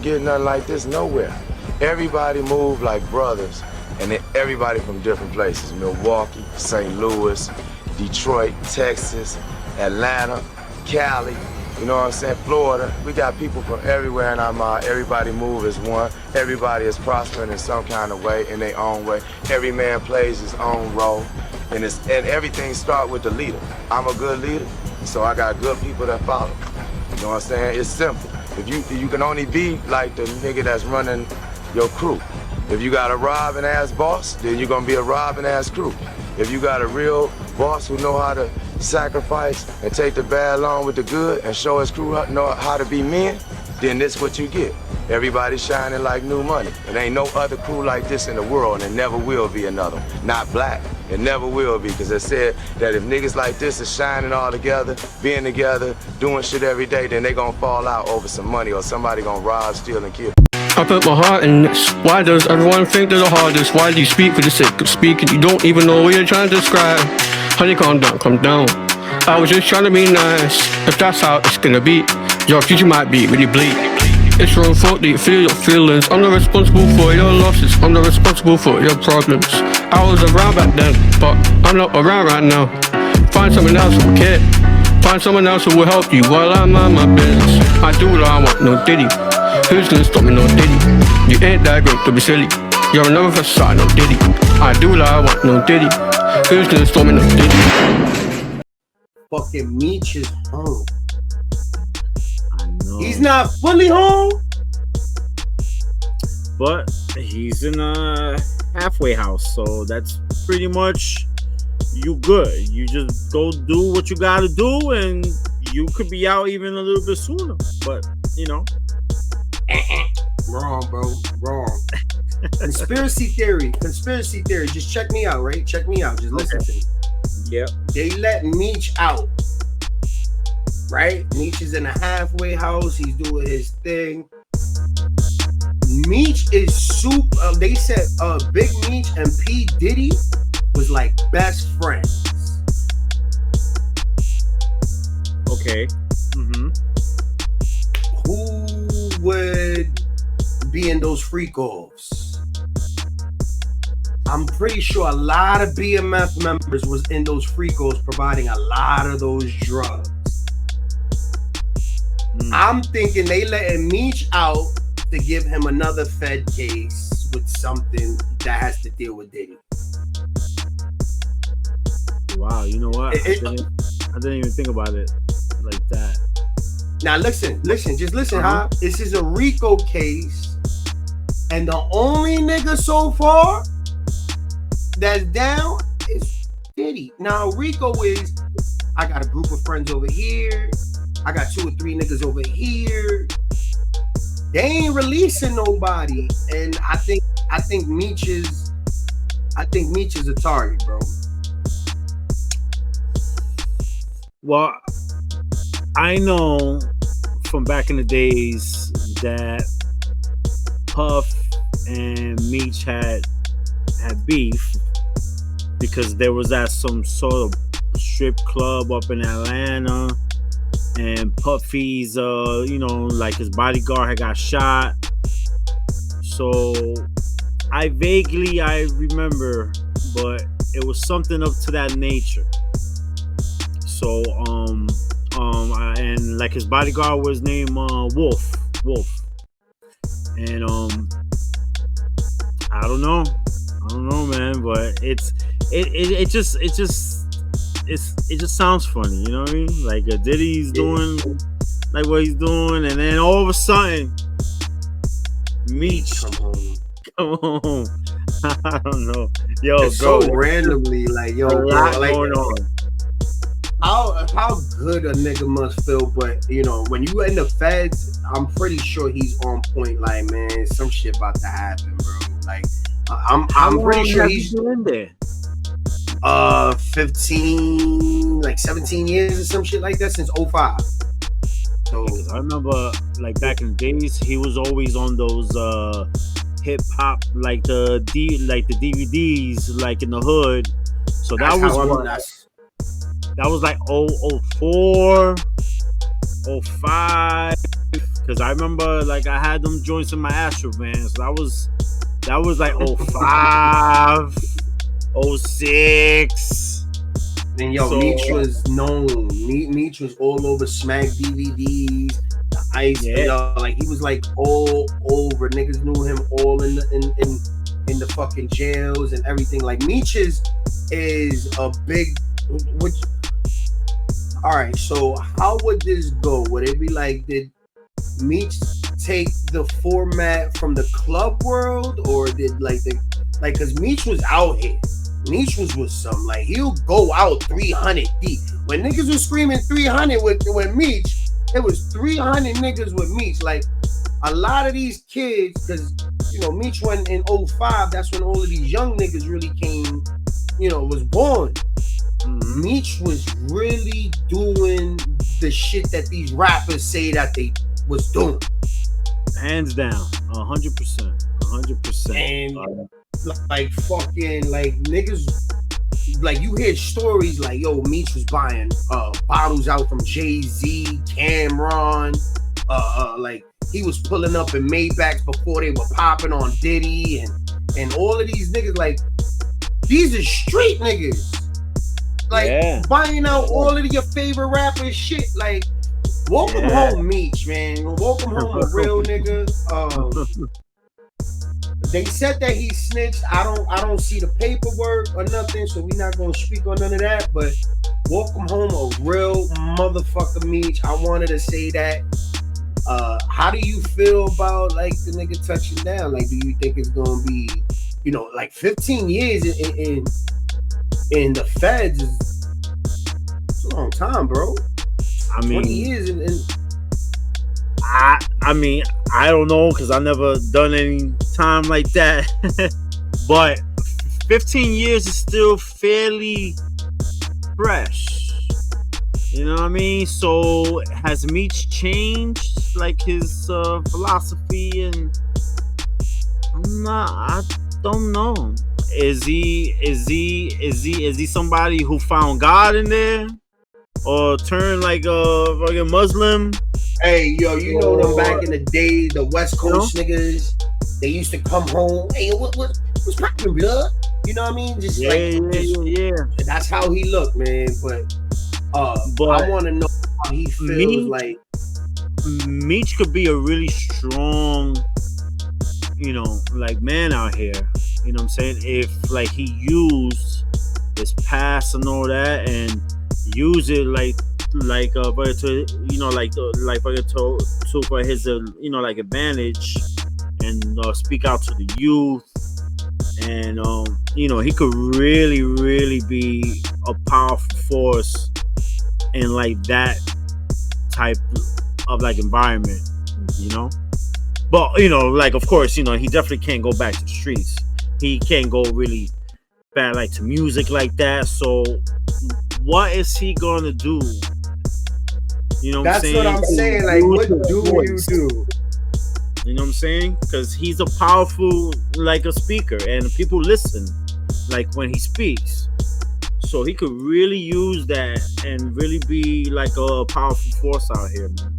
get nothing like this nowhere. Everybody move like brothers, and then everybody from different places. Milwaukee, St. Louis, Detroit, Texas, Atlanta, Cali, you know what I'm saying, Florida. We got people from everywhere in our mind. Everybody move as one. Everybody is prospering in some kind of way, in their own way. Every man plays his own role, and everything starts with the leader. I'm a good leader, so I got good people that follow. You know what I'm saying? It's simple. If you can only be like the nigga that's running your crew. If you got a robbing ass boss, then you're gonna be a robbing ass crew. If you got a real boss who know how to sacrifice and take the bad along with the good and show his crew know how to be men, then this what you get. Everybody shining like new money. It ain't no other crew like this in the world, and there never will be another one. Not black. It never will be, because it said that if niggas like this is shining all together, being together, doing shit every day, then they gonna fall out over some money or somebody gonna rob, steal, and kill. I put my heart in this. Why does everyone think they're the hardest? Why do you speak for the sake of speaking? You don't even know what you're trying to describe. Honey, calm down, calm down. I was just trying to be nice. If that's how it's gonna be, your future might be really bleak. It's your own fault that you feel your feelings. I'm not responsible for your losses. I'm not responsible for your problems. I was around back then, but I'm not around right now. Find someone else who will care. Find someone else who will help you while I'm on my business. I do what I want, no diddy. Who's gonna stop me, no diddy? You ain't that great to be silly. You're another facade, no diddy. I do what I want, no diddy. Who's gonna stop me, no diddy? Fucking Meech is home. I know. He's not fully home, but he's in a halfway house, so that's pretty much you good. You just go do what you gotta do, and you could be out even a little bit sooner. But you know, wrong, bro, wrong. Conspiracy theory. Just check me out, right? Check me out. Just listen to me. Yep. They let Meech out, right? Meech is in a halfway house. He's doing his thing. Meech is super. They said Big Meech and P. Diddy was like best friends. Okay. Mm-hmm. Who would be in those freak offs? I'm pretty sure a lot of BMF members was in those freak offs providing a lot of those drugs. I'm thinking they letting Meech out to give him another Fed case with something that has to deal with Diddy. Wow, you know what? I didn't even think about it like that. Now listen, just listen, huh? This is a RICO case, and the only nigga so far that's down is Diddy. Now RICO is, I got a group of friends over here, I got 2 or 3 niggas over here. They ain't releasing nobody, and I think Meech is a target, bro. Well, I know from back in the days that Puff and Meech had beef because there was at some sort of strip club up in Atlanta, and Puffy's like his bodyguard had got shot. So I remember, but it was something up to that nature. So and like his bodyguard was named Wolf, and I don't know, man, but it just sounds funny, you know what I mean? Like Diddy's doing like what he's doing, and then all of a sudden, Meech come home. I don't know, yo, it's bro, so randomly, like yo, a lot like, going on. How good a nigga must feel, but you know, when you in the feds, I'm pretty sure he's on point. Like, man, some shit about to happen, bro. Like, I'm pretty sure he's in there. 15, like 17 years or some shit like that since 05. So I remember, like back in the days, he was always on those hip hop, like the DVDs, like in the hood. So that was like 004, 05. Because I remember like I had them joints in my Astro van. So that was like 05, 06. And yo, So- Meech was known. Meech was all over Smack DVDs, the Ice. Yeah. You know, like he was like all over. Niggas knew him all in the fucking jails and everything. Like Meech is a big. Which, all right, so how would this go? Would it be like, did Meech take the format from the club world, or did because Meech was out here. Meech was with some, like, he'll go out 300 deep. When niggas was screaming 300 with Meech, it was 300 niggas with Meech. Like, a lot of these kids, because, you know, Meech went in 05, that's when all of these young niggas really came, you know, was born. Meech was really doing the shit that these rappers say that they was doing. Hands down, 100%. 100%. And like fucking like niggas, like you hear stories like, yo, Meech was buying bottles out from Jay-Z, Cameron, like he was pulling up in Maybachs before they were popping on Diddy, and all of these niggas, like, these are street niggas, like buying out all of your favorite rappers shit. Like, welcome home, Meech, man. Welcome home, a real nigga. They said that he snitched. I don't see the paperwork or nothing, so we're not gonna speak on none of that. But welcome home, a real motherfucker, Meech. I wanted to say that. How do you feel about like the nigga touching down? Like, do you think it's gonna be, you know, like 15 years in the feds is a long time, bro. I mean, 20 years in I mean, I don't know, because I never done any time like that. But 15 years is still fairly fresh. You know what I mean? So has Meech changed like his philosophy? And I don't know. Is he somebody who found God in there, or turned like a fucking Muslim? Hey, yo, you know them back in the day, the West Coast niggas, they used to come home. Hey, what's poppin', blood? You know what I mean? Just Yeah. That's how he looked, man. But I want to know how he feels. Like Meech could be a really strong, you know, like man out here. You know what I'm saying? If like he used his past and all that, and use it for his like advantage, and speak out to the youth, and you know, he could really be a powerful force in like that type of like environment, you know. But you know, like, of course, you know, he definitely can't go back to the streets. He can't go really bad like to music like that. So what is he gonna do? You know what I'm saying? That's what I'm saying. Like, what do you do? You know what I'm saying? Because he's a powerful, like, a speaker, and people listen, like, when he speaks. So he could really use that and really be like a powerful force out here, man.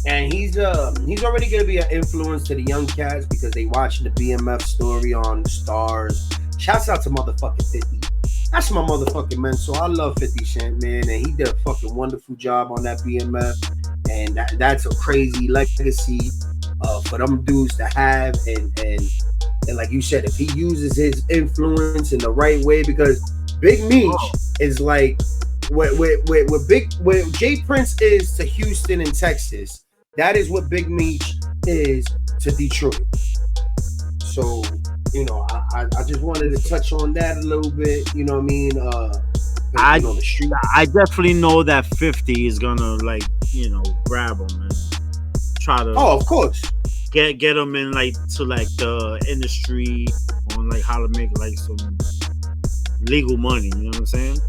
And he's already gonna be an influence to the young cats because they watching the BMF story on Stars. Shouts out to motherfucking 50. That's my motherfucking mentor. I love 50 Cent, man, and he did a fucking wonderful job on that BMF, and that's a crazy legacy for them dudes to have. And like you said, if he uses his influence in the right way, because Big Meech is like what Jay Prince is to Houston and Texas, that is what Big Meech is to Detroit. So, you know, I just wanted to touch on that a little bit. You know what I mean? The street. I definitely know that 50 is gonna, like, you know, grab him and try to. Oh, of course. Get him in like to like the industry on like how to make like some legal money. You know what I'm saying?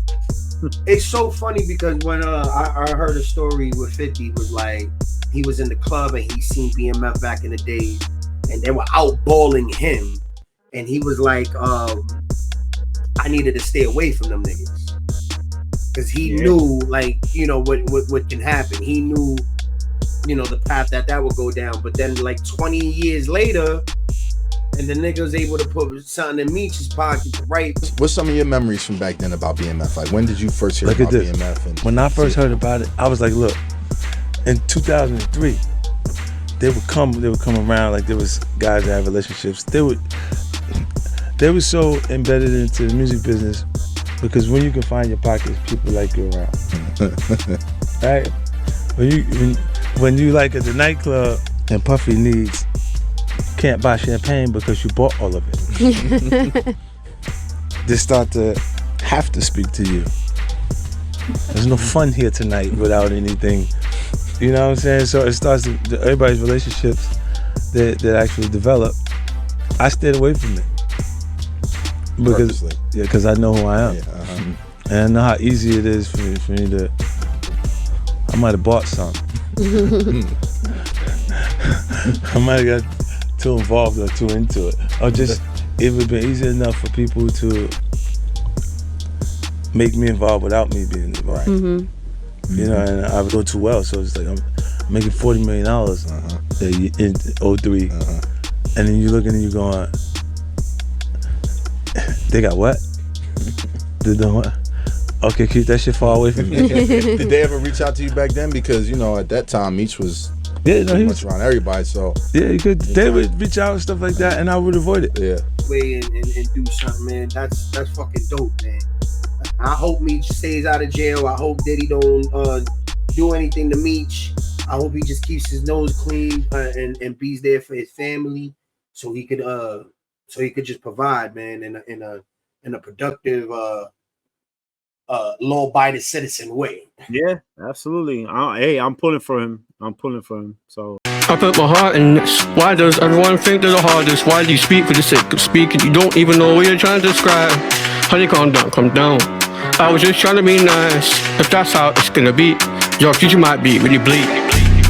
It's so funny because when I heard a story with 50, was like he was in the club and he seen BMF back in the day, and they were outballing him, and he was like, I needed to stay away from them niggas because he knew, like, you know, what can happen. He knew the path that would go down. But then like 20 years later, and the nigga was able to put something in Meech's pocket to write. What's some of your memories from back then about BMF? Like, when did you first hear about BMF? And when I first heard about it, I was like, look, in 2003, they would come around like there was guys that had relationships. They were so embedded into the music business because when you can find your pockets, people like you around. Right? When you like at the nightclub and Puffy needs can't buy champagne because you bought all of it. They start to have to speak to you. There's no fun here tonight without anything. You know what I'm saying? So it starts to, everybody's relationships that actually develop. I stayed away from it. Because I know who I am. Yeah, and I know how easy it is for me to, I might have bought some. I might have got too involved or too into it. Or just, it would have been easy enough for people to make me involved without me being involved. You know, and I would go too well. So it's like, I'm making $40 million in 03. And then you're looking and you're going, they got what? They done what? Okay, keep that shit far away from me. Did they ever reach out to you back then? Because, at that time, Meech was pretty much around everybody, so. Yeah, they would reach out and stuff like that, and I would avoid it. Yeah. Way and do something, man. That's fucking dope, man. I hope Meech stays out of jail. I hope Diddy don't do anything to Meech. I hope he just keeps his nose clean and be's there for his family, so he could just provide, man, in a productive, law-abiding citizen way. Yeah, absolutely. I'm pulling for him. So I put my heart in this. Why does everyone think they're the hardest? Why do you speak for the sake of speaking? You don't even know what you're trying to describe. Honey, calm down. I was just trying to be nice. If that's how it's gonna be, your future might be really bleak.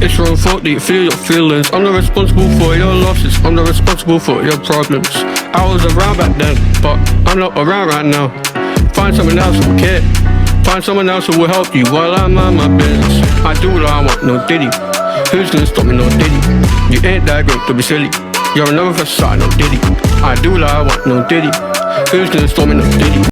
It's your fault that you feel your feelings. I'm not responsible for your losses. I'm not responsible for your problems. I was around back then, but I'm not around right now. Find someone else who will care. Find someone else who will help you while I'm on my business. I do what I want, no Diddy. Who's gonna stop me, no Diddy? You ain't that great to be silly. You're another facade, no Diddy. I do what I want, no Diddy. Who's gonna stop me, no Diddy?